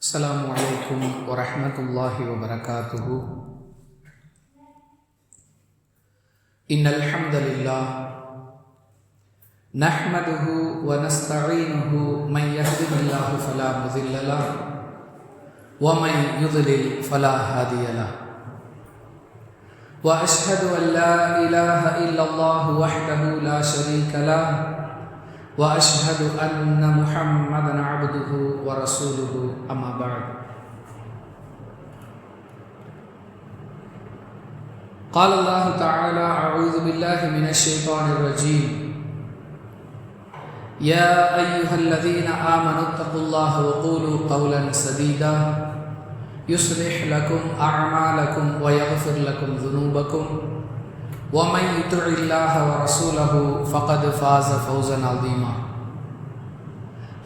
السلام عليكم ورحمة الله وبركاته. إن الحمد لله نحمده ونستعينه من يهده الله فلا مضل له ومن يضلل فلا هادي له وأشهد أن لا إله إلا الله وحده لا شريك له وأشهد أن محمدًا عبده ورسوله أما بعد. قال الله تعالى: أعوذ بالله من الشيطان الرجيم. يا أيها الذين آمنوا اتقوا الله وقولوا قولا سديدا يصلح لكم أعمالكم ويغفر لكم ذنوبكم ومن يطع الله ورسوله فقد فاز فوزا عظيما.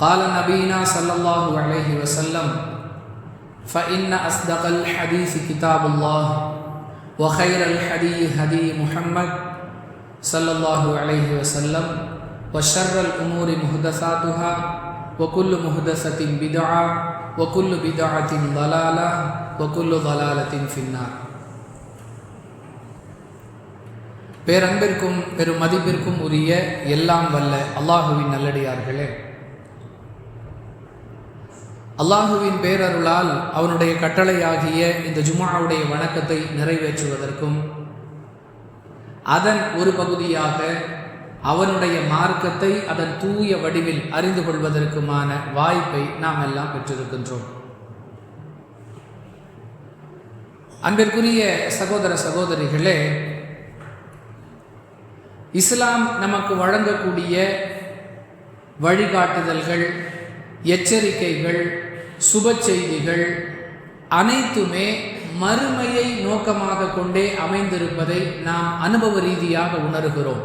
قال نبينا صلى الله عليه وسلم: فإن أصدق الحديث كتاب الله وخير الحديث هدي محمد صلى الله عليه وسلم وشر الأمور محدثاتها وكل محدثة بدعة وكل بدعة ضلالة وكل ضلالة في النار. பேரன்பிற்கும் பெரும் மதிப்பிற்கும் உரிய எல்லாம் வல்ல அல்லாஹுவின் நல்லடியார்களே, அல்லாஹுவின் பேரருளால் அவனுடைய கட்டளையாகிய இந்த ஜும்ஆவுடைய வணக்கத்தை நிறைவேற்றுவதற்கும் அதன் ஒரு பகுதியாக அவனுடைய மார்க்கத்தை அதன் தூய வடிவில் அறிந்து கொள்வதற்குமான வாய்ப்பை நாம் எல்லாம் பெற்றிருக்கின்றோம். அன்பிற்குரிய சகோதர சகோதரிகளே, இஸ்லாம் நமக்கு வழங்கக்கூடிய வழிகாட்டுதல்கள், எச்சரிக்கைகள், சுப செய்திகள் அனைத்துமே மறுமையை நோக்கமாக கொண்டே அமைந்திருப்பதை நாம் அனுபவ ரீதியாக உணர்கிறோம்.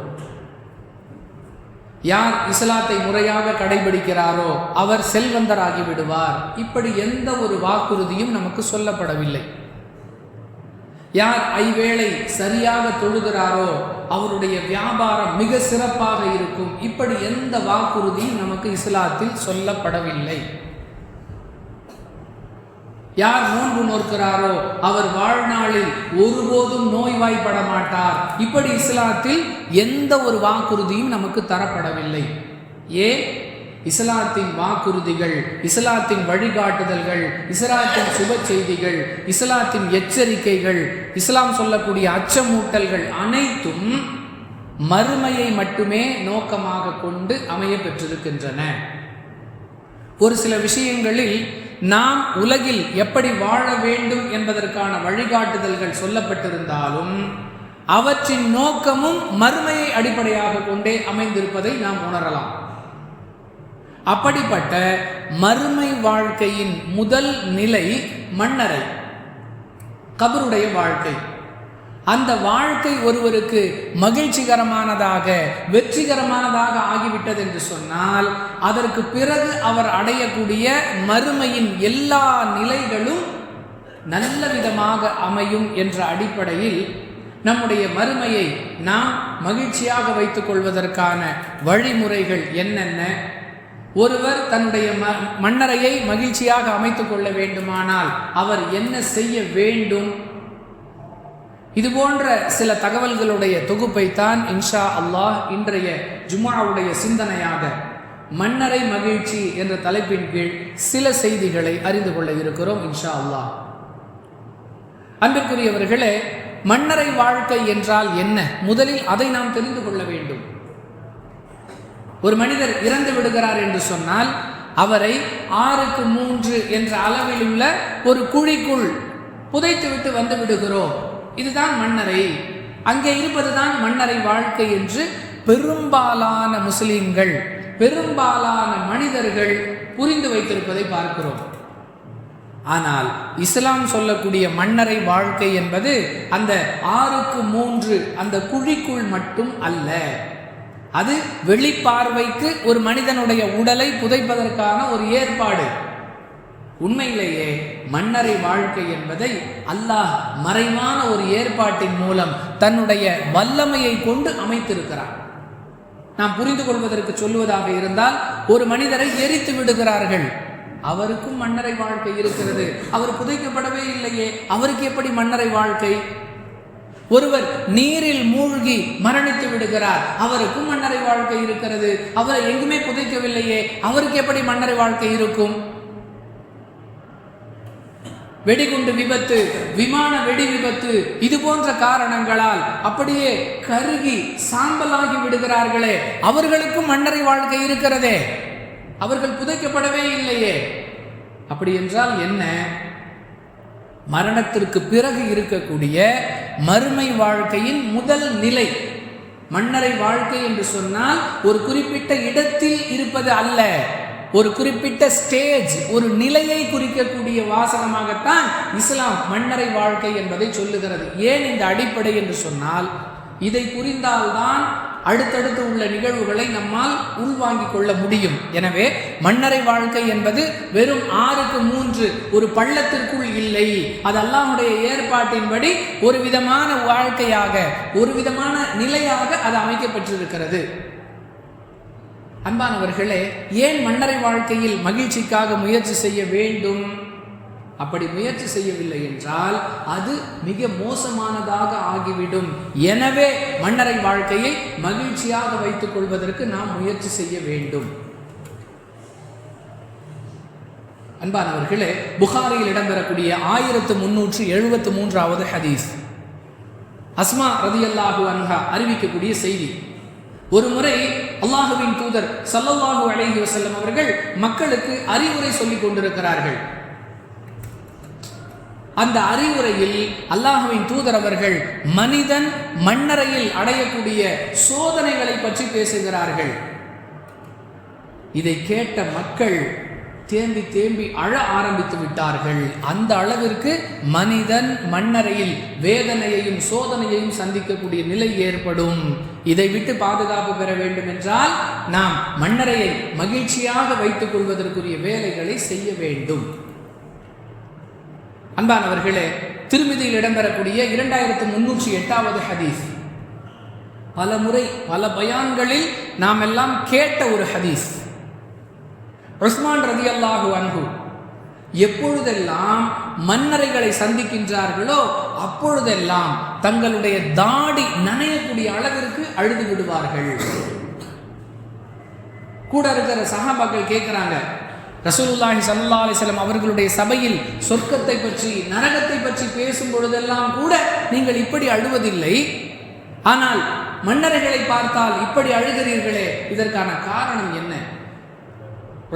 யார் இஸ்லாத்தை முறையாக கடைபிடிக்கிறாரோ அவர் செல்வந்தராகி விடுவார், இப்படி எந்த ஒரு வாக்குறுதியும் நமக்கு சொல்லப்படவில்லை. யார் ஐவேளை சரியாக தொழுகிறாரோ அவருடைய வியாபாரம் மிக சிறப்பாக இருக்கும், இப்படி எந்த வாக்குறுதியும் நமக்கு இஸ்லாத்தில் சொல்லப்படவில்லை. யார் நோன்பு நோக்கிறாரோ அவர் வாழ்நாளில் ஒருபோதும் நோய்வாய்ப்பட மாட்டார், இப்படி இஸ்லாத்தில் எந்த ஒரு வாக்குறுதியும் நமக்கு தரப்படவில்லை. ஏன்? இஸ்லாத்தின் வாக்குறுதிகள், இஸ்லாத்தின் வழிகாட்டுதல்கள், இஸ்லாத்தின் சுப செய்திகள், இஸ்லாத்தின் எச்சரிக்கைகள், இஸ்லாம் சொல்லக்கூடிய அச்சமூட்டல்கள் அனைத்தும் மறுமையை மட்டுமே நோக்கமாக கொண்டு அமைய பெற்றிருக்கின்றன. ஒரு சில விஷயங்களில் நாம் உலகில் எப்படி வாழ வேண்டும் என்பதற்கான வழிகாட்டுதல்கள் சொல்லப்பட்டிருந்தாலும் அவற்றின் நோக்கமும் மறுமையை அடிப்படையாக கொண்டே அமைந்திருப்பதை நாம் உணரலாம். அப்படிப்பட்ட மறுமை வாழ்க்கையின் முதல் நிலை மன்னரை, கபருடைய வாழ்க்கை. அந்த வாழ்க்கை ஒருவருக்கு மகிழ்ச்சிகரமானதாக, வெற்றிகரமானதாக ஆகிவிட்டது என்று சொன்னால் அதற்கு பிறகு அவர் அடையக்கூடிய மறுமையின் எல்லா நிலைகளும் நல்ல விதமாக அமையும் என்ற அடிப்படையில் நம்முடைய மறுமையை நாம் மகிழ்ச்சியாக வைத்துக் கொள்வதற்கான வழிமுறைகள் என்னென்ன? ஒருவர் தன்னுடைய மன்னரையை மகிழ்ச்சியாக அமைத்துக் கொள்ள வேண்டுமானால் அவர் என்ன செய்ய வேண்டும்? இது போன்ற சில தகவல்களுடைய தொகுப்பைத்தான் இன்ஷா அல்லாஹ் இன்றைய ஜும்ஆவுடைய சிந்தனையாக மன்னரை மகிழ்ச்சி என்ற தலைப்பின் கீழ் சில செய்திகளை அறிந்து கொள்ள இருக்கிறோம் இன்ஷா அல்லாஹ். அன்பிற்குரியவர்களே, மன்னரை வாழ்க்கை என்றால் என்ன? முதலில் அதை நாம் தெரிந்து கொள்ள வேண்டும். ஒரு மனிதர் இறந்து விடுகிறார் என்று சொன்னால் அவரை 6க்கு 3 என்ற அளவில் உள்ள ஒரு குழிக்குள் புதைத்துவிட்டு வந்து விடுகிறோம். இதுதான் மன்னரை, அங்கே இருப்பதுதான் மன்னரை வாழ்க்கை என்று பெரும்பாலான முஸ்லிம்கள், பெரும்பாலான மனிதர்கள் புரிந்து வைத்திருப்பதை பார்க்கிறோம். ஆனால் இஸ்லாம் சொல்லக்கூடிய மன்னரை வாழ்க்கை என்பது அந்த 6க்கு 3 அந்த குழிக்குள் மட்டும் அல்ல. அது வெளிப்பார்வைக்கு ஒரு மனிதனுடைய உடலை புதைப்பதற்கான ஒரு ஏற்பாடு. உண்மையிலேயே மன்னரை வாழ்க்கை என்பதை அல்லாஹ் மறைவான ஒரு ஏற்பாட்டின் மூலம் தன்னுடைய வல்லமையை கொண்டு அமைத்திருக்கிறார். நாம் புரிந்து கொள்வதற்கு சொல்லுவதாக இருந்தால், ஒரு மனிதரை எரித்து விடுகிறார்கள். அவருக்கும் மன்னரை வாழ்க்கை இருக்கிறது. அவர் புதைக்கப்படவே இல்லையே, அவருக்கு எப்படி மன்னரை வாழ்க்கை? ஒருவர் நீரில் மூழ்கி மரணித்து விடுகிறார், அவருக்கும் மன்னரை வாழ்க்கை இருக்கிறது. அவரை எங்குமே புதைக்கவில்லையே, அவருக்கு எப்படி மன்னரை வாழ்க்கை இருக்கும்? வெடிகுண்டு விபத்து, விமான வெடி விபத்து, இது போன்ற காரணங்களால் அப்படியே கருகி சாம்பலாகி விடுகிறார்களே, அவர்களுக்கும் மன்னரை வாழ்க்கை இருக்கிறதே, அவர்கள் புதைக்கப்படவே இல்லையே. அப்படி என்றால் என்ன? மரணத்திற்கு பிறகு இருக்கக்கூடிய மறுமை வாழ்க்கையின் முதல் நிலை மன்னரை வாழ்க்கை என்று சொன்னால் ஒரு குறிப்பிட்ட இடத்தில் இருப்பது அல்ல, ஒரு குறிப்பிட்ட ஸ்டேஜ், ஒரு நிலையை குறிக்கக்கூடிய வாசகமாகத்தான் இஸ்லாம் மன்னரை வாழ்க்கை என்பதை சொல்லுகிறது. ஏன் இந்த அடிப்படை என்று சொன்னால், இதை புரிந்தால்தான் அடுத்தடுத்து உள்ள நிகழ்வுகளை நம்மால் உள்வாங்கிக் கொள்ள முடியும். எனவே மன்னரை வாழ்க்கை என்பது வெறும் 6க்கு 3 ஒரு பள்ளத்திற்குள் இல்லை, அது அல்லாஹ்வுடைய ஏற்பாட்டின்படி ஒரு விதமான வாழ்க்கையாக, ஒரு விதமான நிலையாக அது அமைக்கப்பட்டிருக்கிறது. அன்பானவர்களே, ஏன் மன்னரை வாழ்க்கையில் மகிழ்ச்சிக்காக முயற்சி செய்ய வேண்டும்? அப்படி முயற்சி செய்யவில்லை என்றால் அது மிக மோசமானதாக ஆகிவிடும். எனவே மன்னரை வாழ்க்கையை மகிழ்ச்சியாக வைத்துக் கொள்வதற்கு நாம் முயற்சி செய்ய வேண்டும். அன்பானவர்களே, புகாரியில் இடம்பெறக்கூடிய 1373வது ஹதீஸ், அஸ்மா ரலியல்லாஹு அன்ஹா அறிவிக்கக்கூடிய செய்தி. ஒரு முறை அல்லாஹுவின் தூதர் ஸல்லல்லாஹு அலைஹி வஸல்லம் அவர்கள் மக்களுக்கு அறிவுரை சொல்லிக் கொண்டிருக்கிறார்கள். அந்த அறிவுரையில் அல்லாஹ்வின் தூதர் அவர்கள் மனிதன் மண்ணறையில் அடையக்கூடிய சோதனைகளை பற்றி பேசுகிறார்கள். இதை கேட்ட மக்கள் தேம்பி தேம்பி அழ ஆரம்பித்து விட்டார்கள். அந்த அளவிற்கு மனிதன் மண்ணறையில் வேதனையையும் சோதனையையும் சந்திக்கக்கூடிய நிலை ஏற்படும். இதை விட்டு பாதுகாப்பு பெற வேண்டும் என்றால் நாம் மண்ணறையை மகிழ்ச்சியாக வைத்துக் கொள்வதற்குரிய வேலைகளை செய்ய வேண்டும். அன்பானவர்களே, திருமிதியில் இடம்பெறக்கூடிய 2308வது ஹதீஸ், பல முறை பல பயான்களில் நாம் எல்லாம் கேட்ட ஒரு ஹதீஸ். உஸ்மான் ரலியல்லாஹு அன்ஹு எப்பொழுதெல்லாம் மன்னரைகளை சந்திக்கின்றார்களோ அப்பொழுதெல்லாம் தங்களுடைய தாடி நனையக்கூடிய அளவிற்கு அழுது விடுவார்கள். கூட இருக்கிற சஹாபாக்கள் கேட்கிறாங்க, ரசூலுல்லாஹி ஸல்லல்லாஹு அலைஹி வஸல்லம் அவர்களுடைய சபையில் சொர்க்கத்தை பற்றி நரகத்தை பற்றி பேசும் பொழுதெல்லாம் கூட நீங்கள் இப்படி அழுவதில்லை, ஆனால் மன்னரைகளை பார்த்தால் இப்படி அழுகிறீர்களே, இதற்கான காரணம் என்ன?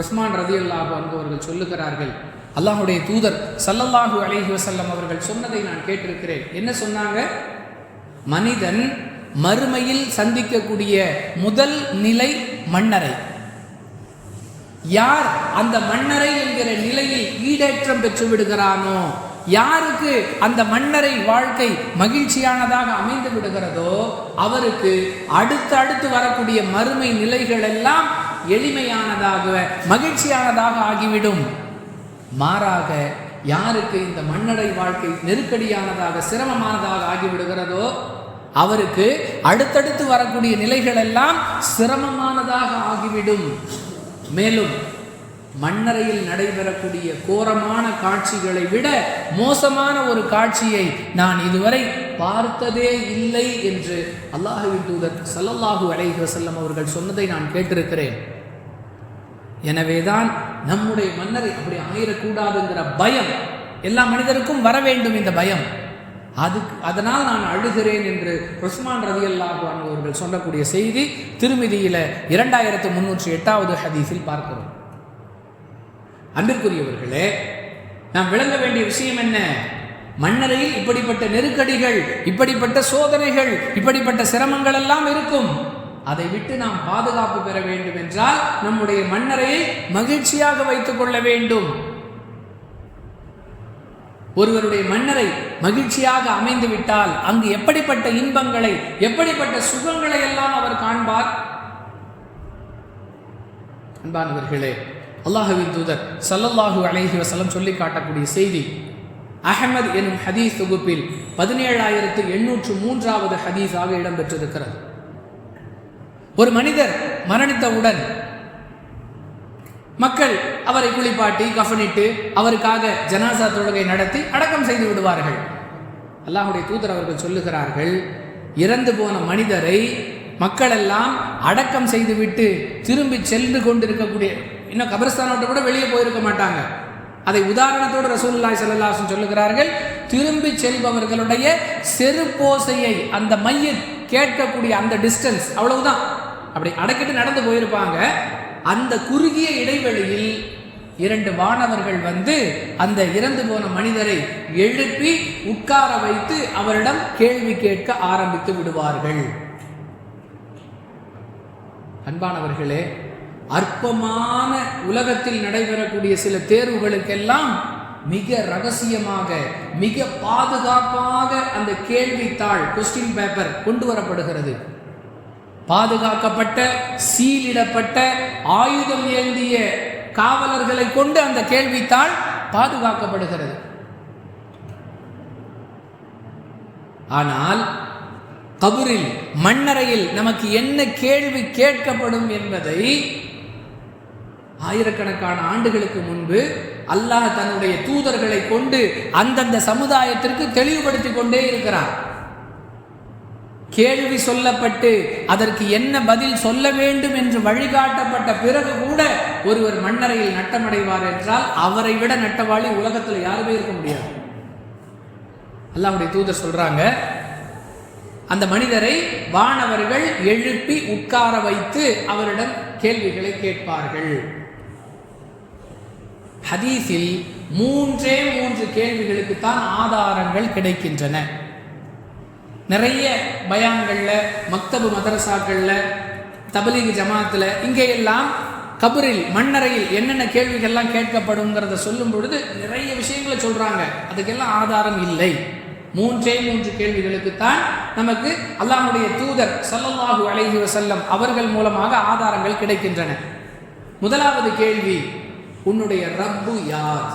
உஸ்மான் ரலியல்லாஹு அன்ஹு அவர்கள் சொல்லுகிறார்கள், அல்லாஹ்வுடைய தூதர் ஸல்லல்லாஹு அலைஹி வஸல்லம் அவர்கள் சொன்னதை நான் கேட்டிருக்கிறேன். என்ன சொன்னாங்க? மனிதன் மறுமையில் சந்திக்கக்கூடிய முதல் நிலை மன்னரை. யார் அந்த மன்னரை என்கிற நிலையில் ஈடேற்றம் பெற்று விடுகிறானோ, யாருக்கு அந்த மன்னரை வாழ்க்கை மகிழ்ச்சியானதாக அமைந்து விடுகிறதோ, அவருக்கு அடுத்து வரக்கூடிய மறுமை நிலைகள் எல்லாம் எளிமையானதாக மகிழ்ச்சியானதாக ஆகிவிடும். மாறாக யாருக்கு இந்த மன்னரை வாழ்க்கை நெருக்கடியானதாக சிரமமானதாக ஆகிவிடுகிறதோ, அவருக்கு அடுத்தடுத்து வரக்கூடிய நிலைகள் எல்லாம் சிரமமானதாக ஆகிவிடும். மேலும் மண்ணறையில் நடைபெறக்கூடிய கோரமான காட்சிகளை விட மோசமான ஒரு காட்சியை நான் இதுவரை பார்த்ததே இல்லை என்று அல்லாஹ்வின் தூதர் ஸல்லல்லாஹு அலைஹி வஸல்லம் அவர்கள் சொன்னதை நான் கேட்டிருக்கிறேன். எனவேதான் நம்முடைய மன்னரை அப்படி ஆயிடக்கூடாதுங்கிற பயம் எல்லா மனிதருக்கும் வர வேண்டும். இந்த பயம், அதனால் நான் அழுகிறேன் என்று உஸ்மான் ரலியல்லாஹு அன்ஹு அவர்கள் சொல்லக்கூடிய செய்தி திருமிதியில 2308வது ஹதீஸில் பார்க்கிறோம். அன்பிற்குரியவர்களே, நாம் விளங்க வேண்டிய விஷயம் என்ன? மண்ணறையில் இப்படிப்பட்ட நெருக்கடிகள், இப்படிப்பட்ட சோதனைகள், இப்படிப்பட்ட சிரமங்கள் எல்லாம் இருக்கும். அதை விட்டு நாம் பாதுகாப்பு பெற வேண்டும் என்றால் நம்முடைய மண்ணறையை மகிழ்ச்சியாக வைத்துக் கொள்ள வேண்டும். ஒருவருடைய மன்னரை மகிழ்ச்சியாக அமைந்து விட்டால் அங்கு எப்படிப்பட்ட இன்பங்களை, எப்படிப்பட்ட சுகங்களை எல்லாம் அவர் காண்பார். அன்பானவர்களே, அல்லாஹ்வின் தூதர் ஸல்லல்லாஹு அலைஹி வஸல்லம் சொல்லி காட்டக்கூடிய செய்தி அஹ்மத் எனும் ஹதீஸ் தொகுப்பில் 17803வது ஹதீஸாக இடம்பெற்றிருக்கிறது. ஒரு மனிதர் மரணித்தவுடன் மக்கள் அவரை குளிப்பாட்டி கஃனிட்டு அவருக்காக ஜனாசா தொழுகை நடத்தி அடக்கம் செய்து விடுவார்கள். அல்லாஹ்வுடைய தூதர் அவர்கள் சொல்லுகிறார்கள், இறந்து போன மனிதரை மக்கள் எல்லாம் அடக்கம் செய்துவிட்டு திரும்பி சென்று கொண்டிருக்கக்கூடிய, இன்னும் கபரஸ்தானோட கூட வெளியே போயிருக்க மாட்டாங்க. அதை உதாரணத்தோடு ரசூலுல்லாஹி ஸல்லல்லாஹு அலைஹி வஸல்லம் சொல்லுகிறார்கள், திரும்பி செல்பவர்களுடைய செருப்போசையை அந்த மையத் கேட்கக்கூடிய அந்த டிஸ்டன்ஸ் அவ்வளவுதான். அப்படி அடக்கிட்டு நடந்து போயிருப்பாங்க. அந்த குறுகிய இடைவெளியில் 2 வானவர்கள் வந்து அந்த இறந்து போன மனிதரை எழுப்பி உட்கார வைத்து அவரிடம் கேள்வி கேட்க ஆரம்பித்து விடுவார்கள். அன்பானவர்களே, அற்பமான உலகத்தில் நடைபெறக்கூடிய சில தேர்வுகளுக்கெல்லாம் மிக ரகசியமாக, மிக பாதுகாப்பாக அந்த கேள்வித்தாள், கொஸ்டின் பேப்பர் கொண்டு வரப்படுகிறது. பாதுகாக்கப்பட்ட, சீலிடப்பட்ட, ஆயுதம் ஏந்திய காவலர்களை கொண்டு அந்த கேள்வித்தாள் பாதுகாக்கப்படுகிறது. ஆனால் கபரில், மண்ணறையில் நமக்கு என்ன கேள்வி கேட்கப்படும் என்பதை ஆயிரக்கணக்கான ஆண்டுகளுக்கு முன்பு அல்லாஹ் தன்னுடைய தூதர்களை கொண்டு அந்தந்த சமுதாயத்திற்கு தெளிவுபடுத்திக் கொண்டே இருக்கிறார். கேள்வி சொல்லப்பட்டு அதற்கு என்ன பதில் சொல்ல வேண்டும் என்று வழிகாட்டப்பட்ட பிறகு கூட ஒருவர் மண்ணறையில் நட்டமடைவார் என்றால் அவரை விட நட்டவாளி உலகத்தில் யாருமே இருக்க முடியாது. அல்லாஹ்வுடைய தூதர் சொல்றாங்க, அந்த மனிதரை வானவர்கள் எழுப்பி உட்கார வைத்து அவரிடம் கேள்விகளை கேட்பார்கள். ஹதீஸில் 3 கேள்விகளுக்கு தான் ஆதாரங்கள் கிடைக்கின்றன. நிறைய பயான்கள்ல, மக்தபு மதரசாக்கள்ல, தபலீக் ஜமாத்தில், இங்கேயெல்லாம் கபரில், மண்ணறையில் என்னென்ன கேள்விகள்லாம் கேட்கப்படுங்கிறத சொல்லும் பொழுது நிறைய விஷயங்களை சொல்றாங்க. அதுக்கெல்லாம் ஆதாரம் இல்லை. 3 கேள்விகளுக்குத்தான் நமக்கு அல்லாஹ்வுடைய தூதர் ஸல்லல்லாஹு அலைஹி வஸல்லம் அவர்கள் மூலமாக ஆதாரங்கள் கிடைக்கின்றன. முதலாவது கேள்வி, உன்னுடைய ரப்பு யார்?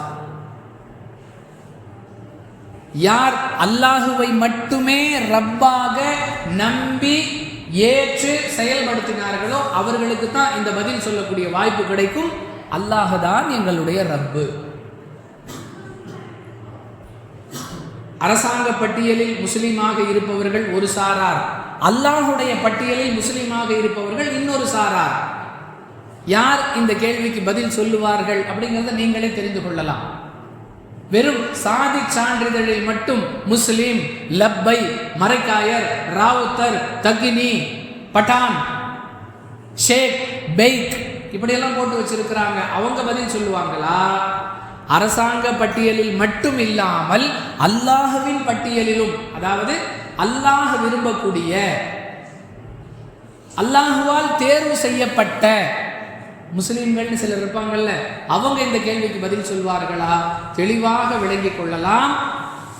யார் அல்லாஹுவை மட்டுமே ரப்பாக நம்பி ஏற்று செயல்படுத்தினார்களோ அவர்களுக்கு தான் இந்த பதில் சொல்லக்கூடிய வாய்ப்பு கிடைக்கும். அல்லாஹ் தான் எங்களுடைய ரப்பு. அரசாங்க பட்டியலில் முஸ்லீமாக இருப்பவர்கள் ஒரு சாரார், அல்லாஹுடைய பட்டியலில் முஸ்லீமாக இருப்பவர்கள் இன்னொரு சாரார். யார் இந்த கேள்விக்கு பதில் சொல்லுவார்கள் அப்படிங்கிறத நீங்களே தெரிந்து கொள்ளலாம். வெறும் சாதி சான்றிதழில் மட்டும் முஸ்லீம், லப்பை, மரைக்காயர், ராவுத்தர், தகினி, பட்டான், ஷேக், பெய்க் இப்படியெல்லாம் போட்டு வச்சிருக்கிறாங்க. அவங்க பதில் சொல்லுவாங்களா? அரசாங்க பட்டியலில் மட்டும் இல்லாமல் அல்லாஹ்வின் பட்டியலிலும், அதாவது அல்லாஹ் விரும்பக்கூடிய, அல்லாஹுவால் தேர்வு செய்யப்பட்ட முஸ்லிம்கள்னு சிலர் இருப்பாங்கல்ல, அவங்க இந்த கேள்விக்கு பதில் சொல்வார்களா? தெளிவாக விளங்கிக் கொள்ளலாம்.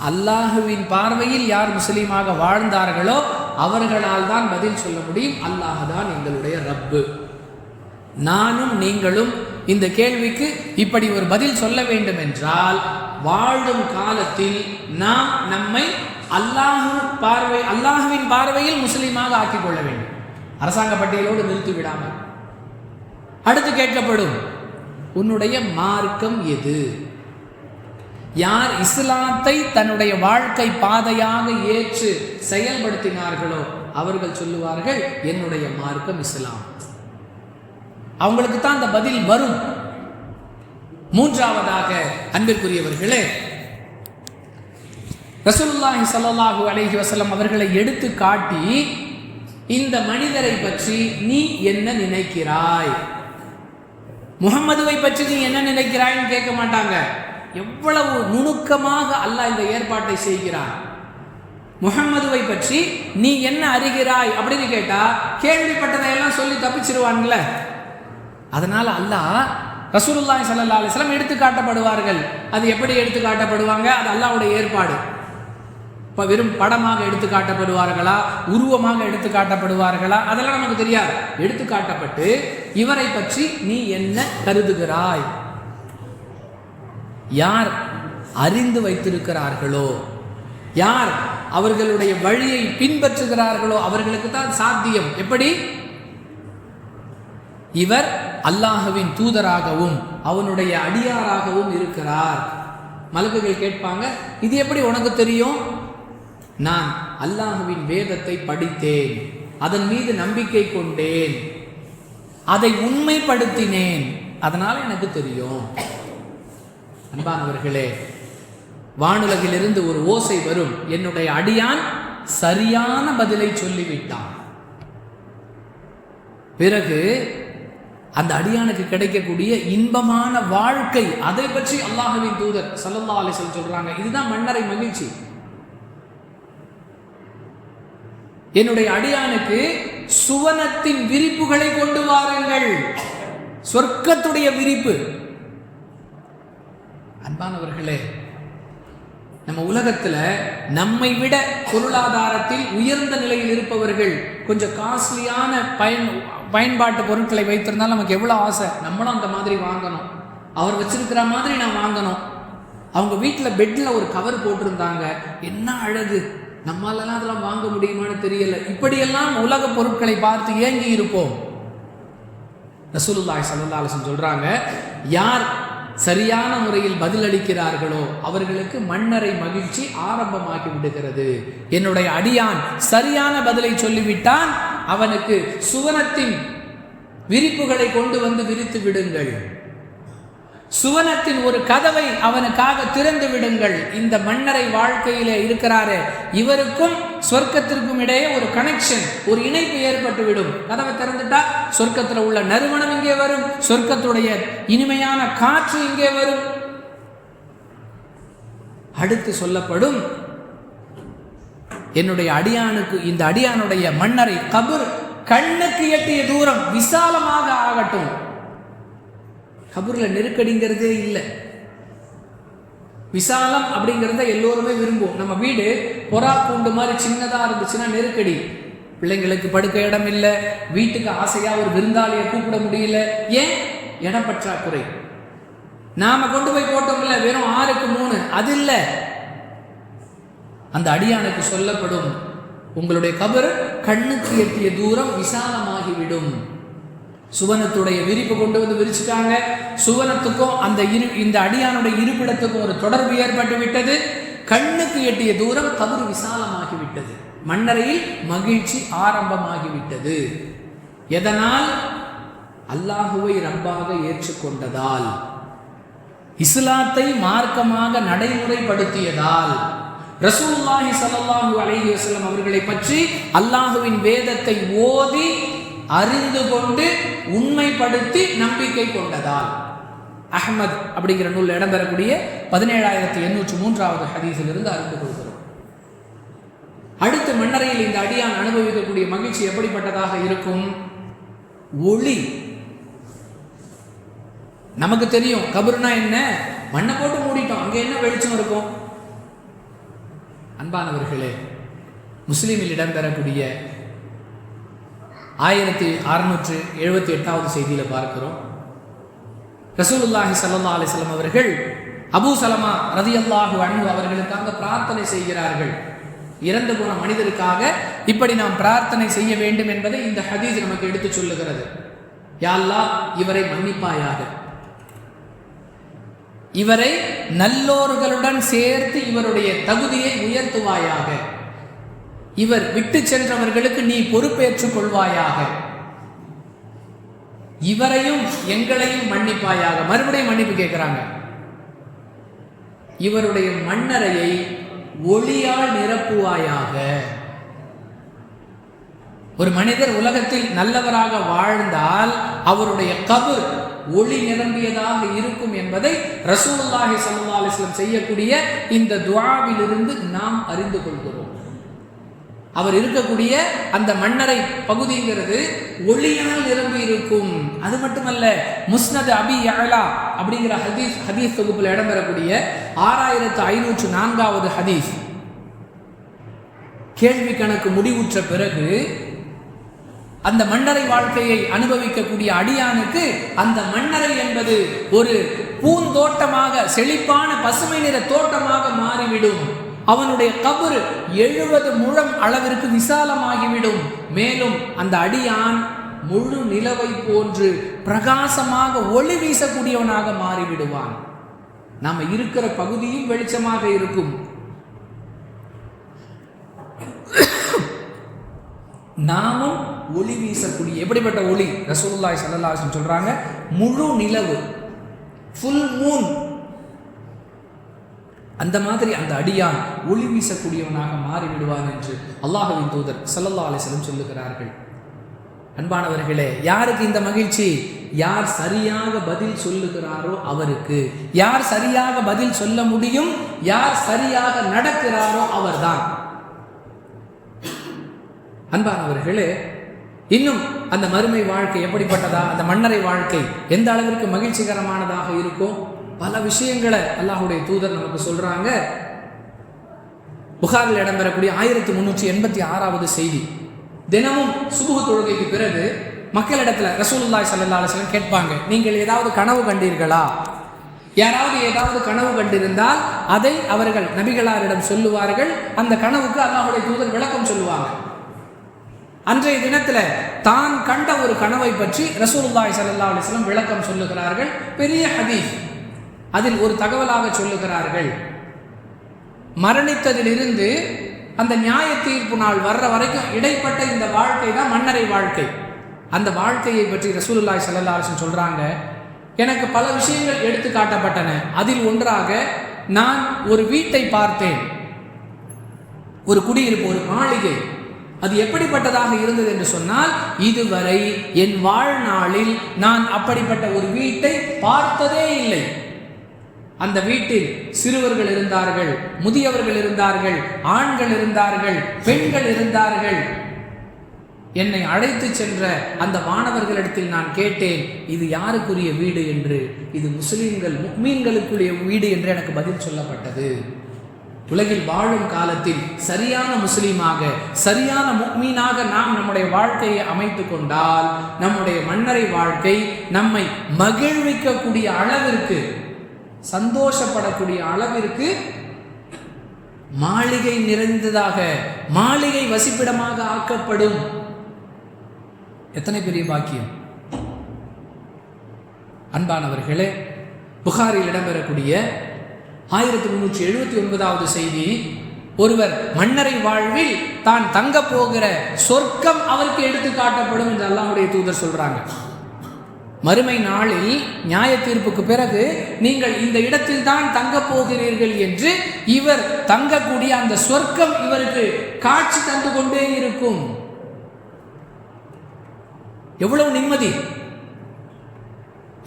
அல்லாஹுவின் பார்வையில் யார் முஸ்லீமாக வாழ்ந்தார்களோ அவர்களால் தான் பதில் சொல்ல முடியும். அல்லாஹ் தான் எங்களுடைய ரப்பு. நானும் நீங்களும் இந்த கேள்விக்கு இப்படி ஒரு பதில் சொல்ல வேண்டும் என்றால் வாழும் காலத்தில் நாம் நம்மை அல்லாஹுவின் பார்வையில் முஸ்லீமாக ஆக்கிக் கொள்ள வேண்டும். அரசாங்க பட்டியலோடு நிறுத்தி விடாமல். அடுத்து கேட்கப்படும், உன்னுடைய மார்க்கம் எது? யார் இஸ்லாத்தை தன்னுடைய வாழ்க்கை பாதையாக ஏற்று செயல்படுத்தினார்களோ அவர்கள் சொல்லுவார்கள், என்னுடைய மார்க்கம் இஸ்லாம். அவங்களுக்கு தான் அந்த பதில் வரும். மூன்றாவதாக அன்பிற்குரியவர்களே, ரசூலுல்லாஹி ஸல்லல்லாஹு அலைஹி வஸல்லம் அவர்களை எடுத்து காட்டி, இந்த மனிதரை பற்றி நீ என்ன நினைக்கிறாய்? முஹம்மதுவை பற்றி நீ என்ன நினைக்கிறாய்னு கேட்க மாட்டாங்க. எவ்வளவு நுணுக்கமாக அல்லாஹ் இந்த ஏற்பாட்டை செய்கிறான். முஹம்மதுவை பற்றி நீ என்ன அறிகிறாய் அப்படின்னு கேட்டா கேள்விப்பட்டதையெல்லாம் சொல்லி தப்பிச்சிருவான்ல. அதனால அல்லாஹ் ரசூலுல்லாஹி ஸல்லல்லாஹு அலைஹி வஸல்லம் எடுத்து காட்டப்படுவார்கள். அது எப்படி எடுத்து காட்டப்படுவாங்க? அது அல்லாஹ்வுடைய ஏற்பாடு. இப்போ வெறும் படமாக எடுத்து காட்டப்படுவார்களா, உருவமாக எடுத்து காட்டப்படுவார்களா, அதெல்லாம் நமக்கு தெரியாது. எடுத்து காட்டப்பட்டு இவரை பற்றி நீ என்ன கருதுகிறாய்? யார் அறிந்து வைத்திருக்கிறார்களோ, யார் அவர்களுடைய வழியை பின்பற்றுகிறார்களோ அவர்களுக்கு தான் சாத்தியம். எப்படி? இவர் அல்லாஹ்வின் தூதராகவும் அவனுடைய அடியாராகவும் இருக்கிறார். மலக்குகள் கேட்பாங்க, இது எப்படி உனக்கு தெரியும்? நான் அல்லாஹ்வின் வேதத்தை படித்தேன், அதன் மீது நம்பிக்கை கொண்டேன், அதை உண்மைப்படுத்தினேன், அதனால எனக்கு தெரியும். அன்பானவர்களே, வானுலகிலிருந்து ஒரு ஓசை வரும், என்னுடைய அடியான் சரியான பதிலை சொல்லிவிட்டான். பிறகு அந்த அடியானுக்கு கிடைக்கக்கூடிய இன்பமான வாழ்க்கை, அதை பற்றி அல்லாஹ்வின் தூதர் ஸல்லல்லாஹு அலைஹி வஸல்லம் சொல்றாங்க. இதுதான் மன்னரை மகிழ்ச்சி. என்னுடைய அடியானுக்கு சுவனத்தின் விரிப்புகளை கொண்டு வாருங்கள், சொர்க்கத்துடைய விரிப்பு. அன்பானவர்களே, நம்ம உலகத்துல நம்மை விட பொருளாதாரத்தில் உயர்ந்த நிலையில் இருப்பவர்கள் கொஞ்சம் காஸ்ட்லியான பயன்பாட்டு பொருட்களை வைத்திருந்தால் நமக்கு எவ்வளவு ஆசை, நம்மளும் அந்த மாதிரி வாங்கணும், அவர் வச்சிருக்கிற மாதிரி நான் வாங்கணும். அவங்க வீட்டில் பெட்ல ஒரு கவர் போட்டிருந்தாங்க, என்ன அழகு, நம்மளால அதெல்லாம் வாங்க முடியுமான்னு தெரியல. இப்படியெல்லாம் உலக பொருட்களை பார்த்து ஏங்கி இருப்போம். ரசூலுல்லாஹி ஸல்லல்லாஹு அலைஹி வஸல்லம் சொல்றாங்க, யார் சரியான முறையில் பதிலளிக்கிறார்களோ அவர்களுக்கு மன்னரை மகிழ்ச்சி ஆரம்பமாகி விடுகிறது. என்னுடைய அடியான் சரியான பதிலை சொல்லிவிட்டான், அவனுக்கு சுவனத்தின் விரிப்புகளை கொண்டு வந்து விரித்து விடுங்கள், சுவனத்தின் ஒரு கதவை அவனுக்காக திறந்து விடுங்கள். இந்த மன்னரை வாழ்க்கையில இருக்கிறாரே, இவருக்கும் சொர்க்கத்திற்கும் இடையே ஒரு கனெக்ஷன், ஒரு இணைப்பு ஏற்பட்டு விடும். கதவை திறந்துட்டா சொர்க்கத்தில் உள்ள நறுமணம் இங்கே வரும், சொர்க்கத்துடைய இனிமையான காற்று இங்கே வரும். அடுத்து சொல்லப்படும், என்னுடைய அடியானுக்கு, இந்த அடியானுடைய மன்னரை கபர் கண்ணுக்கு எட்டிய தூரம் விசாலமாக ஆகட்டும். கபூர்ல நெருக்கடிங்கிறதே இல்லை. விசாலம் அப்படிங்கிறத எல்லோருமே விரும்புவோம். நம்ம வீடு பொறா பூண்டு மாதிரி சின்னதா இருந்துச்சுன்னா நெருக்கடி, பிள்ளைங்களுக்கு படுக்க இடம் இல்லை, வீட்டுக்கு ஆசையா ஒரு விருந்தாளியை கூப்பிட முடியல. ஏன்? இடம் பற்றாக்குறை. நாம கொண்டு போய் போட்டோம் இல்லை, வெறும் 6க்கு 3, அது இல்லை. அந்த அடியானுக்கு சொல்லப்படும், உங்களுடைய கபர் கண்ணுக்கு எட்டிய தூரம் விசாலமாகிவிடும். சுவனத்துடைய விரிப்பு கொண்டு வந்து விரிச்சுட்டாங்க. சுவனத்துக்கும் இந்த அடியானுடைய இருப்பிடத்துக்கும் ஒரு தொடர்பு ஏற்பட்டு விட்டது. கண்ணுக்கு எட்டிய தூரம் கபர் விசாலமாகிவிட்டது. மன்னரையில் மகிழ்ச்சி ஆரம்பமாகிவிட்டது. எதனால்? அல்லாஹுவை ரப்பாக ஏற்றுக்கொண்டதால், இஸ்லாத்தை மார்க்கமாக நடைமுறைப்படுத்தியதால், ரசூலுல்லாஹி ஸல்லல்லாஹு அலைஹி வஸல்லம் அவர்களை பற்றி அல்லாஹுவின் வேதத்தை ஓதி அறிந்து கொண்டு உண்மைப்படுத்தி நம்பிக்கை கொண்டதால். அஹ்மத் அப்படிங்கிற நூல் இடம்பெறக்கூடிய 17803 ஹதீஸிலிருந்து அறிந்து கொள்கிறோம். அடுத்து மன்னரையில் இந்த அடியான் அனுபவிக்கக்கூடிய மகிழ்ச்சி எப்படிப்பட்டதாக இருக்கும்? ஒளி. நமக்கு தெரியும் கபர்னா என்ன, மண்ணை போட்டு மூடிட்டோம், அங்கே என்ன வெளிச்சம் இருக்கும்? அன்பானவர்களே, முஸ்லிமில் இடம்பெறக்கூடிய 1678 செய்தியில பார்க்கிறோம், ரசூலுல்லாஹி ஸல்லல்லாஹு அலைஹி வஸல்லம் அவர்கள் அபூ சலமா ரலியல்லாஹு அன்ஹு அவர்களுக்காக பிரார்த்தனை செய்கிறார்கள். இறந்து போன மனிதருக்காக இப்படி நாம் பிரார்த்தனை செய்ய வேண்டும் என்பதை இந்த ஹதீஸ் நமக்கு எடுத்து சொல்லுகிறது. யா அல்லாஹ், இவரை மன்னிப்பாயாக, இவரை நல்லோர்களுடன் சேர்த்து இவருடைய தகுதியை உயர்த்துவாயாக, இவர் விட்டு சென்றவர்களுக்கு நீ பொறுப்பேற்றுக் கொள்வாயாக, இவரையும் எங்களையும் மன்னிப்பாயாக. மறுபடியும் மன்னிப்பு கேட்கிறாங்க. இவருடைய மண்ணறையை ஒளியால் நிரப்புவாயாக. ஒரு மனிதர் உலகத்தில் நல்லவராக வாழ்ந்தால் அவருடைய கபர் ஒளி நிரம்பியதாக இருக்கும் என்பதை ரசூலுல்லாஹி ஸல்லல்லாஹு அலைஹி வஸல்லம் செய்யக்கூடிய இந்த துஆவிலிருந்து நாம் அறிந்து கொள்கிறோம். அவர் இருக்கக்கூடிய அந்த மன்னரை பகுதிங்கிறது ஒளியால் நிரம்பி இருக்கும். அது மட்டுமல்ல, முஸ்னத் அபி யஅலா அப்படிங்கிற ஹதீஸ் தொகுப்பில் இடம்பெறக்கூடிய 6504 ஹதீஸ், கேள்வி கணக்கு முடிவுற்ற பிறகு அந்த மன்னரை வாழ்க்கையை அனுபவிக்கக்கூடிய அடியானுக்கு அந்த மன்னரை என்பது ஒரு பூந்தோட்டமாக, செழிப்பான பசுமை நிற தோட்டமாக மாறிவிடும். அவனுடைய கபர் 70 முழம் அளவிற்கு விசாலமாகிவிடும். மேலும் அந்த அடியான் முழு நிலவை போன்று பிரகாசமாக ஒளி வீசக்கூடியவனாக மாறிவிடுவான். நாம இருக்கிற பகுதியும் வெளிச்சமாக இருக்கும். நாமும் ஒளி வீசக்கூடிய எப்படிப்பட்ட ஒளி? ரசூலுல்லாஹி ஸல்லல்லாஹு அலைஹி வஸல்லம் சொல்றாங்க, முழு நிலவு, ஃபுல் மூன், அந்த மாதிரி அந்த அடியான் ஒளி வீசக்கூடியவனாக மாறிவிடுவான் என்று அல்லாஹ்வின் தூதர் ஸல்லல்லாஹு அலைஹி வஸல்லம் சொல்லுகிறார்கள். அன்பானவர்களே, யாருக்கு இந்த மகிழ்ச்சி? யார் சரியாக பதில் சொல்லுகிறாரோ அவருக்கு. யார் சரியாக பதில் சொல்ல முடியும், யார் சரியாக நடக்கிறாரோ அவர்தான். அன்பானவர்களே, இன்னும் அந்த மறுமை வாழ்க்கை எப்படிப்பட்டதா, அந்த மன்னரை வாழ்க்கை எந்த அளவிற்கு மகிழ்ச்சிகரமானதாக இருக்கும்? பல விஷயங்களை அல்லாஹ்வுடைய தூதர் நமக்கு சொல்றாங்க. புகாரில் இடம்பெறக்கூடிய 1386வது செய்தி. தினமும் சுபுஹ் தொழுகைக்கு பிறகு மக்களிடத்துல ரசூலுல்லாஹி ஸல்லல்லாஹு அலைஹி வஸல்லம் கேட்பாங்க, நீங்கள் ஏதாவது கனவு கண்டீர்களா? யாராவது ஏதாவது கனவு கண்டிருந்தால் அதை அவர்கள் நபிகளாரிடம் சொல்லுவார்கள். அந்த கனவுக்கு அல்லாஹ்வுடைய தூதர் விளக்கம் சொல்லுவாங்க. அன்றைய தினத்துல தான் கண்ட ஒரு கனவை பற்றி ரசூலுல்லாஹி ஸல்லல்லாஹு அலைஹி வஸல்லம் விளக்கம் சொல்லுகிறார்கள். பெரிய ஹதீஸ். அதில் ஒரு தகவலாக சொல்லுகிறார்கள், மரணித்ததிலிருந்து அந்த நியாய தீர்ப்பு நாள் வர்ற வரைக்கும் இடைப்பட்ட இந்த வாழ்க்கை தான் மன்னரை வாழ்க்கை. அந்த வாழ்க்கையை பற்றி ரசூலுல்லாஹி ஸல்லல்லாஹு அலைஹி வஸல்லம் சொல்றாங்க, எனக்கு பல விஷயங்கள் எடுத்து காட்டப்பட்டன. அதில் ஒன்றாக நான் ஒரு வீட்டை பார்த்தேன், ஒரு குடியிருப்பு, ஒரு மாளிகை. அது எப்படிப்பட்டதாக இருந்தது என்று சொன்னால், இதுவரை என் வாழ்நாளில் நான் அப்படிப்பட்ட ஒரு வீட்டை பார்த்ததே இல்லை. அந்த வீட்டில் சிறுவர்கள் இருந்தார்கள், முதியவர்கள் இருந்தார்கள், ஆண்கள் இருந்தார்கள், பெண்கள் இருந்தார்கள். என்னை அழைத்து சென்ற அந்த மாணவர்களிடத்தில் நான் கேட்டேன், இது யாருக்குரிய வீடு என்று. இது முஸ்லிம்கள், முஃமின்களுக்குரிய வீடு என்று எனக்கு பதில் சொல்லப்பட்டது. உலகில் வாழும் காலத்தில் சரியான முஸ்லீமாக, சரியான முஃமினாக நாம் நம்முடைய வாழ்க்கையை அமைத்து கொண்டால், நம்முடைய மன்னரை வாழ்க்கை நம்மை மகிழ்விக்கக்கூடிய அளவிற்கு, சந்தோஷப்படக்கூடிய அளவிற்கு மாளிகை நிறைந்ததாக, மாளிகை வசிப்பிடமாக ஆக்கப்படும். எத்தனை பெரிய பாக்கியம்! அன்பானவர்களே, புகாரில் இடம்பெறக்கூடிய 1379வது செய்தி, ஒருவர் மன்னரை வாழ்வில் தான் தங்க போகிற சொர்க்கம் அவருக்கு எடுத்து காட்டப்படும் என்று அல்லாஹ்வுடைய தூதர் சொல்றாங்க. மறுமை நாளில் நியாய தீர்ப்புக்கு பிறகு நீங்கள் இந்த இடத்தில் தான் தங்க போகிறீர்கள் என்று இவர் தங்கக்கூடிய அந்த சொர்க்கம் இவருக்கு காட்சி தந்து கொண்டே இருக்கும். எவ்வளவு நிம்மதி!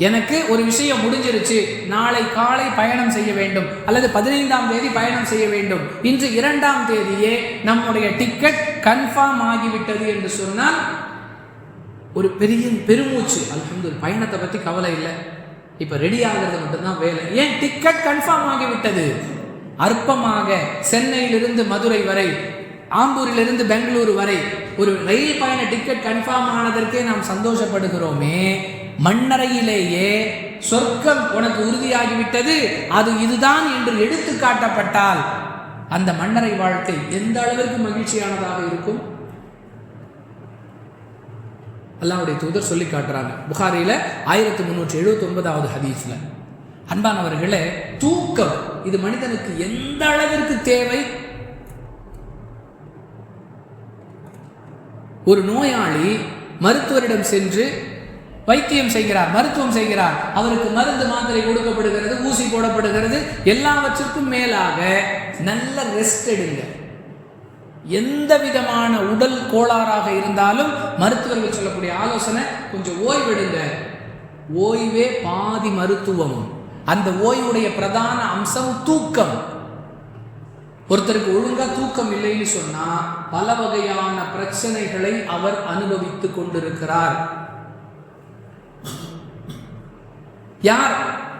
எனக்கு ஒரு விஷயம் முடிஞ்சிருச்சு, நாளை காலை பயணம் செய்ய வேண்டும், அல்லது 15ஆம் தேதி பயணம் செய்ய வேண்டும், இன்று 2ஆம் தேதியே நம்முடைய டிக்கெட் கன்ஃபார்ம் ஆகிவிட்டது என்று சொன்னால் ஒரு பெரிய பெருமூச்சு. அல்ஹம்துலில்லாஹ், பயணத்தை பற்றி கவலை இல்லை, இப்போ ரெடி ஆகிறது மட்டும்தான் வேலை. ஏன்? டிக்கெட் கன்ஃபார்ம் ஆகிவிட்டது. அற்பமாக சென்னையிலிருந்து மதுரை வரை, ஆம்பூரிலிருந்து பெங்களூரு வரை ஒரு ரயில் பயண டிக்கெட் கன்ஃபார்ம் ஆனதற்கே நாம் சந்தோஷப்படுகிறோமே, மண்ணறையிலேயே சொர்க்கம் உனக்கு உறுதியாகிவிட்டது, அது இதுதான் என்று எடுத்து காட்டப்பட்டால் அந்த மன்னரை வாழ்க்கை எந்த அளவிற்கு மகிழ்ச்சியானதாக இருக்கும்? அல்லாஹ்வுடைய தூதர் சொல்லி காட்டுறாங்க புகாரில 1379வது ஹதீஸ்ல. அன்பானவர்களே, தூக்கம் இது மனிதனுக்கு எந்த அளவிற்கு தேவை? ஒரு நோயாளி மருத்துவரிடம் சென்று வைத்தியம் செய்கிறார், மருத்துவம் செய்கிறார், அவருக்கு மருந்து மாத்திரை கொடுக்கப்படுகிறது, ஊசி போடப்படுகிறது. எல்லாவற்றிற்கும் மேலாக நல்ல ரெஸ்ட் எடுங்க. எந்த விதமான உடல் கோளாறாக இருந்தாலும் மருத்துவர்கள் சொல்லக்கூடிய ஆலோசனை, கொஞ்சம் ஓய்வெடுங்க. ஓய்வே பாதி மருத்துவம். அந்த ஓய்வுடைய பிரதான அம்சம் தூக்கம். ஒருத்தருக்கு ஒழுங்கா தூக்கம் இல்லைன்னு சொன்னா பல வகையான பிரச்சனைகளை அவர் அனுபவித்துக் கொண்டிருக்கிறார். யார்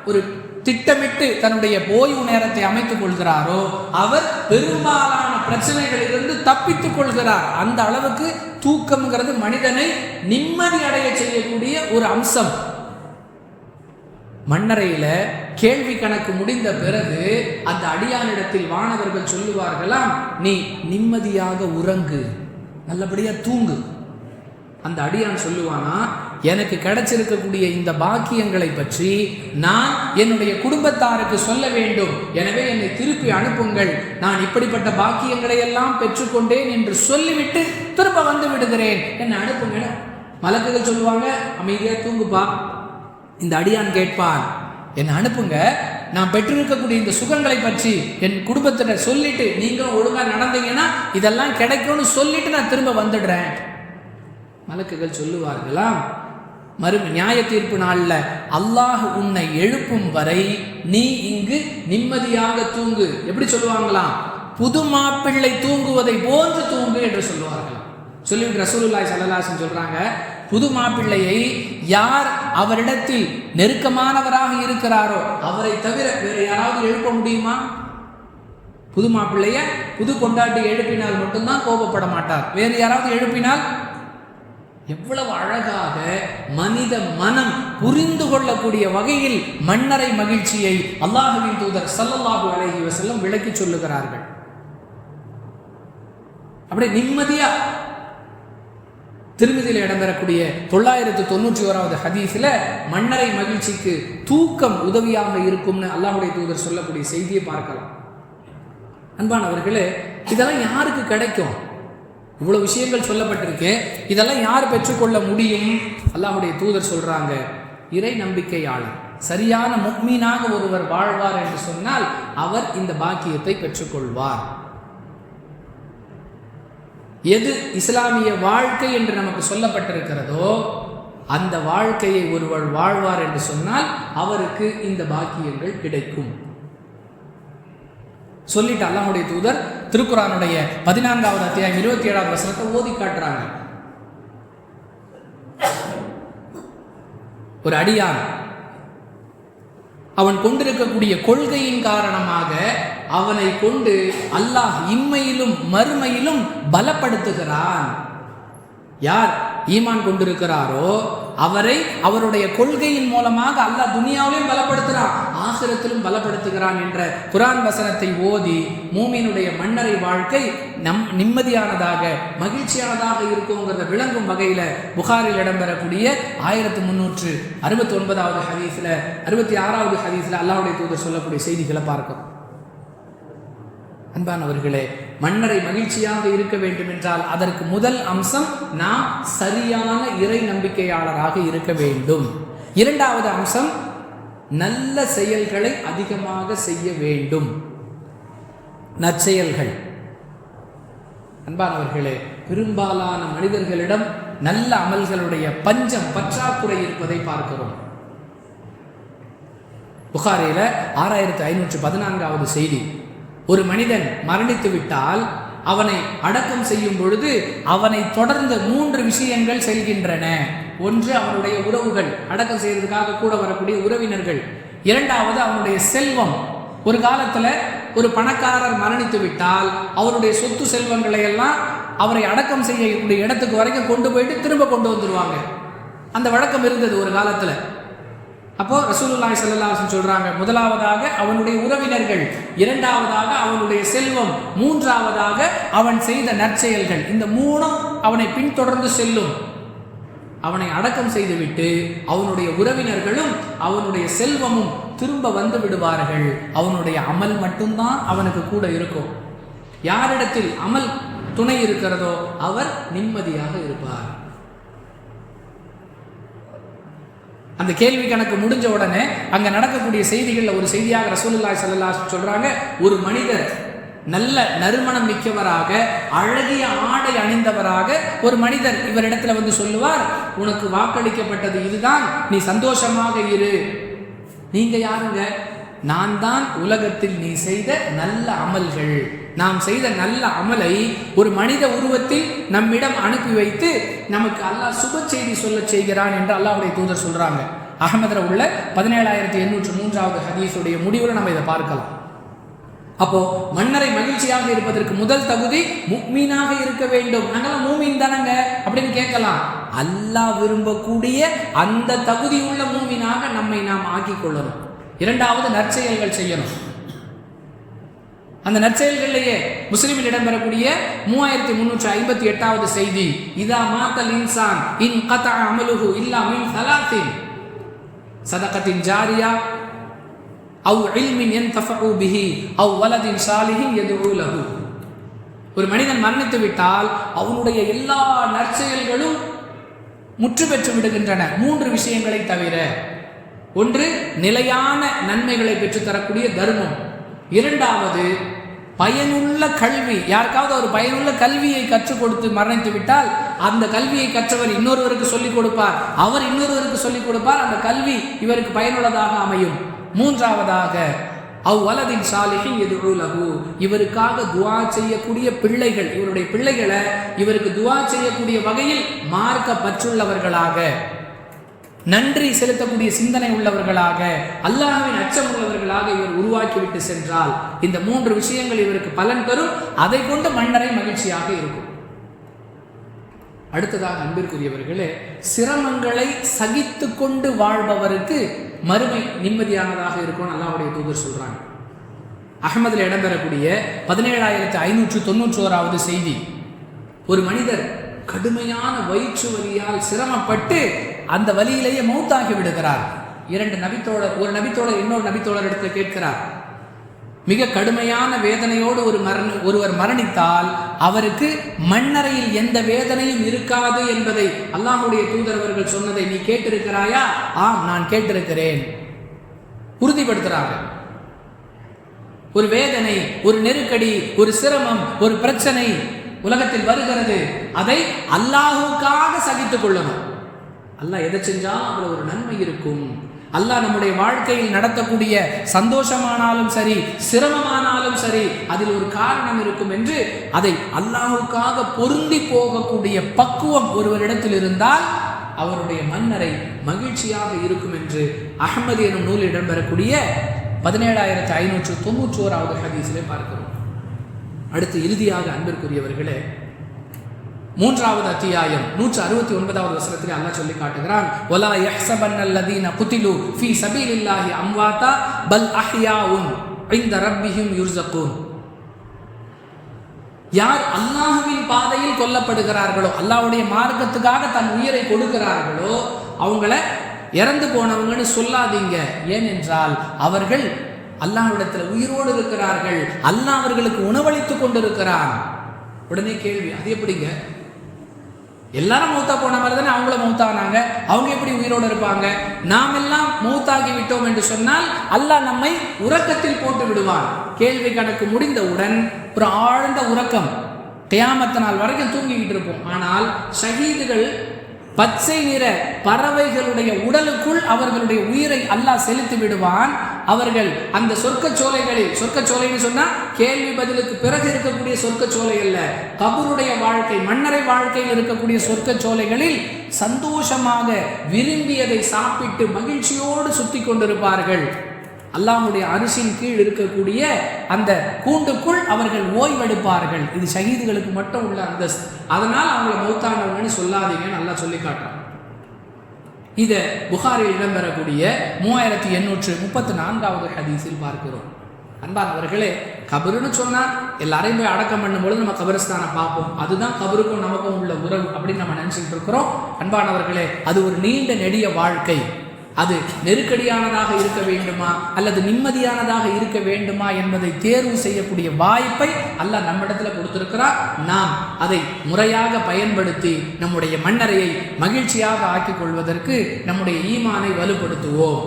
ஒரு திட்டமிட்டு தன்னுடைய ஓய்வு நேரத்தை அமைத்துக் கொள்கிறாரோ அவர் பெரும்பாலான பிரச்சனைகளிலிருந்து தப்பித்துக் கொள்கிறார். அந்த அளவுக்கு தூக்கம்ங்கிறது மனிதனை நிம்மதி அடைய செய்யக்கூடிய ஒரு அம்சம். மண்ணறையில கேள்வி கணக்கு முடிந்த பிறகு அந்த அடியானிடத்தில் வானவர்கள் சொல்லுவார்களாம், நீ நிம்மதியாக உறங்கு, நல்லபடியா தூங்கு. அந்த அடியான் சொல்லுவானா, எனக்கு கிடைச்சிருக்கக்கூடிய இந்த பாக்கியங்களை பற்றி நான் என்னுடைய குடும்பத்தாருக்கு சொல்ல வேண்டும், எனவே என்னை திருப்பி அனுப்புங்கள், நான் இப்படிப்பட்ட பாக்கியங்களை எல்லாம் பெற்றுக்கொண்டேன் என்று சொல்லிவிட்டு திரும்ப வந்து விடுகிறேன், என்னை அனுப்புங்க. மலக்குகள் சொல்லுவாங்க, அமைதியா தூங்குப்பா. இந்த அடியான் கேட்பான், என்னை அனுப்புங்க, நான் பெற்றிருக்கக்கூடிய இந்த சுகங்களை பற்றி என் குடும்பத்திட்ட சொல்லிட்டு நீங்களும் ஒழுங்கா நடந்தீங்கன்னா இதெல்லாம் கிடைக்கும்னு சொல்லிட்டு நான் திரும்ப வந்துடுறேன். மலக்குகள் சொல்லுவார்களாம், நியாய தீர்ப்பு நாள்ல அல்லாஹ் உன்னை எழுப்பும் வரை நீ இங்கு நிம்மதியாக தூங்கு. எப்படி சொல்லுவாங்களாம்? புது மாப்பிள்ளை தூங்குவதை போன்று தூங்கு என்று சொல்லுவார்களாம். சொல்லிவிட்டு ரசூலுல்லாஹி ஸல்லல்லாஹு அலைஹி வஸல்லம் சொல்றாங்க, புது மாப்பிள்ளையை யார் அவரிடத்தில் நெருக்கமானவராக இருக்கிறாரோ அவரை தவிர வேறு யாராவது எழுப்ப முடியுமா? புது மாப்பிள்ளைய புது கொண்டாட்டி எழுப்பினால் மட்டும்தான் கோபப்பட மாட்டார், வேறு யாராவது எழுப்பினால். எவ்வளவு அழகாக மனித மனம் புரிந்து கொள்ளக்கூடிய வகையில் மன்னரை மகிழ்ச்சியை அல்லாஹ்வின் தூதர் ஸல்லல்லாஹு அலைஹி வஸல்லம் விளக்கி சொல்லுகிறார்கள். அப்படியே நிம்மதியா திருமதியில் இடம்பெறக்கூடிய 991வது ஹதீஸ்ல மன்னரை மகிழ்ச்சிக்கு தூக்கம் உதவியாக இருக்கும்னு அல்லாஹ்வுடைய தூதர் சொல்லக்கூடிய செய்தியை பார்க்கலாம். அன்பானவர்களே, இதெல்லாம் யாருக்கு கிடைக்கும்? இவ்வளவு விஷயங்கள் சொல்லப்பட்டிருக்கு, இதெல்லாம் யார் பெற்றுக்கொள்ள முடியும்? அல்லாஹ்வுடைய தூதர் சொல்றாங்க, இறை நம்பிக்கையாளர், சரியான முஃமினாக ஒருவர் வாழ்வார் என்று சொன்னால் அவர் இந்த பாக்கியத்தை பெற்றுக்கொள்வார். எது இஸ்லாமிய வாழ்க்கை என்று நமக்கு சொல்லப்பட்டிருக்கிறதோ அந்த வாழ்க்கையை ஒருவர் வாழ்வார் என்று சொன்னால் அவருக்கு இந்த பாக்கியங்கள் கிடைக்கும். சொல்லிட்டு அல்லாஹ்வுடைய தூதர் திருக்குர்ஆனுடைய 14வது அத்தியாயம் 27வது வசனத்தை ஓதி காட்டுறாங்க. ஒரு அடியான் அவன் கொண்டிருக்கக்கூடிய கொள்கையின் காரணமாக அவனை கொண்டு அல்லாஹ் இம்மையிலும் மறுமையிலும் பலப்படுத்துகிறான். யார் ஈமான் கொண்டிருக்கிறாரோ அவரை அவருடைய கொள்கையின் மூலமாக அல்லாஹ் துனியாவிலும் பலப்படுத்துகிறான், ஆகிரத்திலும் பலப்படுத்துகிறான் என்ற குர்ஆன் வசனத்தை ஓதி மூமினுடைய மன்னரை வாழ்க்கை நிம்மதியானதாக மகிழ்ச்சியானதாக இருக்குங்கிறத விளங்கும் வகையில் புகாரில் இடம்பெறக்கூடிய 1369வது ஹதீஸில் 66வது ஹதீஸில் அல்லாஹ்வுடைய தூதர் சொல்லக்கூடிய செய்திகளை பார்க்கிறோம். அன்பானவர்களே, மன்னரை மகிழ்ச்சியாக இருக்க வேண்டும் என்றால் அதற்கு முதல் அம்சம் நாம் சரியான இறை நம்பிக்கையாளராக இருக்க வேண்டும். இரண்டாவது அம்சம் நல்ல செயல்களை அதிகமாக செய்ய வேண்டும். நற்செயல்கள். அன்பானவர்களே, பெரும்பாலான மனிதர்களிடம் நல்ல அமல்களுடைய பஞ்சம் பற்றாக்குறை இருப்பதை பார்க்கிறோம். புகாரில 6514வது செய்தி, ஒரு மனிதன் மரணித்து விட்டால் அவனை அடக்கம் செய்யும் பொழுது அவனை தொடர்ந்து 3 விஷயங்கள் செல்கின்றன. ஒன்று அவனுடைய உறவுகள், அடக்கம் செய்வதற்காக கூட வரக்கூடிய உறவினர்கள். இரண்டாவது அவனுடைய செல்வம். ஒரு காலத்துல ஒரு பணக்காரர் மரணித்து விட்டால் அவருடைய சொத்து செல்வங்களை எல்லாம் அவரை அடக்கம் செய்யக்கூடிய இடத்துக்கு வரைக்கும் கொண்டு போயிட்டு திரும்ப கொண்டு வந்துருவாங்க. அந்த வழக்கம் இருந்தது ஒரு காலத்துல. அப்போ ரசூலுல்லாஹி ஸல்லல்லாஹு அலைஹி வஸல்லம் சொல்றாங்க, முதலாவதாக அவனுடைய உறவினர்கள், இரண்டாவதாக அவனுடைய செல்வம், மூன்றாவதாக அவன் செய்த நற்செயல்கள். இந்த மூணும் அவனை பின்தொடர்ந்து செல்லும். அவனை அடக்கம் செய்துவிட்டு அவனுடைய உறவினர்களும் அவனுடைய செல்வமும் திரும்ப வந்து விடுவார்கள். அவனுடைய அமல் மட்டும்தான் அவனுக்கு கூட இருக்கும். யாரிடத்தில் அமல் துணை இருக்கிறதோ அவர் நிம்மதியாக இருப்பார். அந்த கேள்வி கணக்கு முடிஞ்ச உடனே அங்க நடக்கக்கூடிய செய்திகள்ல ஒரு செய்தியாக ரசூலுல்லாஹி ஸல்லல்லாஹு அலைஹி வஸல்லம் சொல்றாங்க, ஒரு மனிதர் நல்ல நறுமணம் மிக்கவராக அழகிய ஆடை அணிந்தவராக ஒரு மனிதர் இவரிடத்துல வந்து சொல்லுவார், உனக்கு வாக்களிக்கப்பட்டது இதுதான், நீ சந்தோஷமாக இரு. நீங்க யாருங்க? நான் தான் உலகத்தில் நீ செய்த நல்ல அமல்கள். நாம் செய்த நல்ல அமலை ஒரு மனித உருவத்தில் நம்மிடம் அனுப்பி வைத்து நமக்கு அல்லாஹ் சுப செய்தி சொல்ல செய்கிறான் என்று அல்லாஹ்வுடைய தூதர் சொல்றாங்க. அஹ்மதுல உள்ள 17803வது ஹதீஸுடைய முடிவில் நம்ம இதை பார்க்கலாம். அப்போ மன்னரை மகிழ்ச்சியாக இருப்பதற்கு முதல் தகுதி முஃமினாக இருக்க வேண்டும். நாங்களாம் மூமின் தானங்க அப்படின்னு கேட்கலாம். அல்லாஹ் விரும்பக்கூடிய அந்த தகுதி உள்ள மூமினாக நம்மை நாம் ஆக்கிக் கொள்ளணும். இரண்டாவது நற்செயல்கள் செய்யணும். அந்த நற்செயல்களிலேயே முஸ்லிமில் இடம்பெறக்கூடிய 3358வது செய்தி, இதா மாத்தல் இன்சான் இன் கதஅ அமலுஹு இல்லா மின் ஸலாத்தின் சதகத்தின் ஜாரியா அவ் இல்மின் யன்தஃபஉ பிஹி அவ் வலதின் சாலிஹின் யதுஉ லஹு. ஒரு மனிதன் மரணித்து விட்டால் அவனுடைய எல்லா நற்செயல்களும் முற்று பெற்று விடுகின்றன, 3 விஷயங்களை தவிர. ஒன்று, நிலையான நன்மைகளை பெற்றுத்தரக்கூடிய தர்மம். இரண்டாவது, பயனுள்ள கல்வி. யாருக்காவது ஒரு பயனுள்ள கல்வியை கற்றுக் கொடுத்து மரணித்து விட்டால் அந்த கல்வியை கற்றவர் இன்னொருவருக்கு சொல்லிக் கொடுப்பார், அவர் இன்னொருவருக்கு சொல்லிக் கொடுப்பார், அந்த கல்வி இவருக்கு பயனுள்ளதாக அமையும். மூன்றாவதாக, அவ்வலதின் சாலிஹின் யதுஉ லஹு, இவருக்காக துஆ செய்யக்கூடிய பிள்ளைகள், இவருடைய பிள்ளைகளை இவருக்கு துஆ செய்யக்கூடிய வகையில் மார்க்க பற்றுள்ளவர்களாக, நன்றி செலுத்தக்கூடிய சிந்தனை உள்ளவர்களாக, அல்லாஹ்வின் அச்சம் உள்ளவர்களாக இவர் உருவாக்கிவிட்டு சென்றால் இந்த 3 விஷயங்கள் இவருக்கு பலன் தரும். அதை கொண்டு மன்னரை மகிழ்ச்சியாக இருக்கும். அடுத்ததாக அன்பிற்குரியவர்களே, சிரமங்களை சகித்து கொண்டு வாழ்பவருக்கு மறுமை நிம்மதியானதாக இருக்கும் அல்லாஹ்வுடைய தூதர் சொல்றாங்க. அஹ்மதில் இடம்பெறக்கூடிய 17591வது செய்தி, ஒரு மனிதர் கடுமையான வயிற்று வலியால் சிரமப்பட்டு அந்த வலியிலேயே மௌத்தாகி விடுகிறார். ஒரு நபித்தோழர் இன்னொரு நபித்தோழர் இடத்துல கேட்கிறார், மிக கடுமையான வேதனையோடு ஒருவர் மரணித்தால் அவருக்கு மண்ணறையில் எந்த வேதனையும் இருக்காது என்பதை அல்லாஹ்வுடைய தூதர் அவர்கள் சொன்னதை நீ கேட்டிருக்கிறாயா? ஆம், நான் கேட்டிருக்கிறேன். உறுதிப்படுத்துறாங்க. ஒரு வேதனை, ஒரு நெருக்கடி, ஒரு சிரமம், ஒரு பிரச்சனை உலகத்தில் வருகிறது, அதை அல்லாஹ்வுக்காக சகித்துக் கொள்ளணும். அல்லாஹ் எதை செஞ்சாலும் அதுல ஒரு நன்மை இருக்கும். அல்லாஹ் நம்முடைய வாழ்க்கையில் நடத்தக்கூடிய சந்தோஷமானாலும் சரி, சிரமமானாலும் சரி, அதில் ஒரு காரணம் இருக்கும் என்று அதை அல்லாஹ்வுக்காக பொருந்தி போகக்கூடிய பக்குவம் ஒருவரிடத்தில் இருந்தால் அவருடைய மன்னரை மகிழ்ச்சியாக இருக்கும் என்று அஹ்மது எனும் நூலில் இடம்பெறக்கூடிய 17591வது ஹதீஸிலே பார்க்கிறோம். அடுத்து இறுதியாக அன்பிற்குரியவர்களே, 3வது அத்தியாயம் 169வது வசனத்திலே அல்லாஹ் சொல்லி காட்டுகிறான், வலா யஹ்ஸபன்னல்லதீன குதிலு ஃபீ சபீலில்லாஹி அம்வாதா பல் அஹ்யாஉன் இன்த ரப்பிஹிம் யுர்ஸகூன். யார் அல்லாஹ்வின் பாதையில் கொல்லப்படுகிறார்களோ, அல்லாஹ்வுடைய மார்க்கத்துக்காக தன் உயிரை கொடுக்கிறார்களோ, அவங்கள இறந்து போனவங்கன்னு சொல்லாதீங்க. ஏனென்றால் அவர்கள் அல்லாஹ்விடத்தில் உயிரோடு இருக்கிறார்கள், அல்லாஹ் அவர்களுக்கு உணவளித்துக் கொண்டிருக்கிறான். உடனே கேள்வி, அது எப்படிங்க? எல்லாரும் மௌத்தா போன மாதிரி தானே அவங்களும் மௌத்தானாங்க, அவங்க எப்படி உயிரோடு இருப்பாங்க? நாம் எல்லாம் மௌத்தாகி விட்டோம் என்று சொன்னால் அல்லாஹ் நம்மை உறக்கத்தில் போட்டு விடுவான். கேள்வி கணக்கு முடிந்தவுடன் ஒரு ஆழ்ந்த உறக்கம், கியாமத் நாள் வரைக்கும் தூங்கிக்கிட்டு இருப்போம். ஆனால் ஷஹீதுகள் பச்சை நிற பறவைகளுடைய உடலுக்குள் அவர்களுடைய உயிரை அல்லாஹ் செலுத்தி விடுவான். அவர்கள் அந்த சொர்க்கச்சோலைகளில், சொர்க்கச்சோலைன்னு சொன்னா கேள்வி பதிலுக்கு பிறகு இருக்கக்கூடிய சொர்க்கச்சோலை அல்ல, கபருடைய வாழ்க்கை, மன்னரை வாழ்க்கையில் இருக்கக்கூடிய சொர்க்கச்சோலைகளில் சந்தோஷமாக விரும்பியதை சாப்பிட்டு மகிழ்ச்சியோடு சுத்தி கொண்டிருப்பார்கள். அல்லாஹ்வுடைய அரிசின் கீழ் இருக்கக்கூடிய அந்த கூண்டுக்குள் அவர்கள் ஓய்வெடுப்பார்கள். இது ஷஹீதுகளுக்கு மட்டும் உள்ள அந்தஸ்து. அதனால் அவங்கள மௌத்தானவங்கன்னு சொல்லாதீங்கன்னு அல்லாஹ் சொல்லி காட்டுறான். இதை புகாரில் இடம்பெறக்கூடிய 3834வது ஹதீஸில் பார்க்கிறோம். அன்பானவர்களே, கபருன்னு சொன்னா எல்லாரையும் போய் அடக்கம் பண்ணும்பொழுது நம்ம கபரஸ்தானை பார்ப்போம், அதுதான் கபருக்கும் நமக்கும் உள்ள உறவு அப்படின்னு நம்ம நினைச்சிட்டு இருக்கிறோம். அன்பானவர்களே, அது ஒரு நீண்ட நெடிய வாழ்க்கை. அது நெருக்கடியானதாக இருக்க வேண்டுமா அல்லது நிம்மதியானதாக இருக்க வேண்டுமா என்பதை தேர்வு செய்யக்கூடிய வாய்ப்பை அல்லாஹ் நம்மிடத்தில் கொடுத்திருக்கிறார். நாம் அதை முறையாக பயன்படுத்தி நம்முடைய மன்னரையை மகிழ்ச்சியாக ஆக்கிக் கொள்வதற்கு நம்முடைய ஈமானை வலுப்படுத்துவோம்,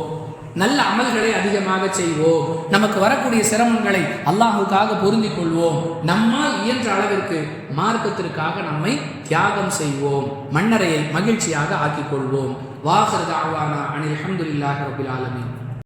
நல்ல அமல்களை அதிகமாக செய்வோம், நமக்கு வரக்கூடிய சிரமங்களை அல்லாஹுக்காக பொருந்திக் கொள்வோம், நம்மால் இயன்ற அளவிற்கு மார்க்கத்திற்காக நம்மை தியாகம் செய்வோம், மன்னரையை மகிழ்ச்சியாக ஆக்கிக் கொள்வோம். வாஹிரு தஅவானா அனில் ஹம்துலில்லாஹி ரப்பில் ஆலமீன்.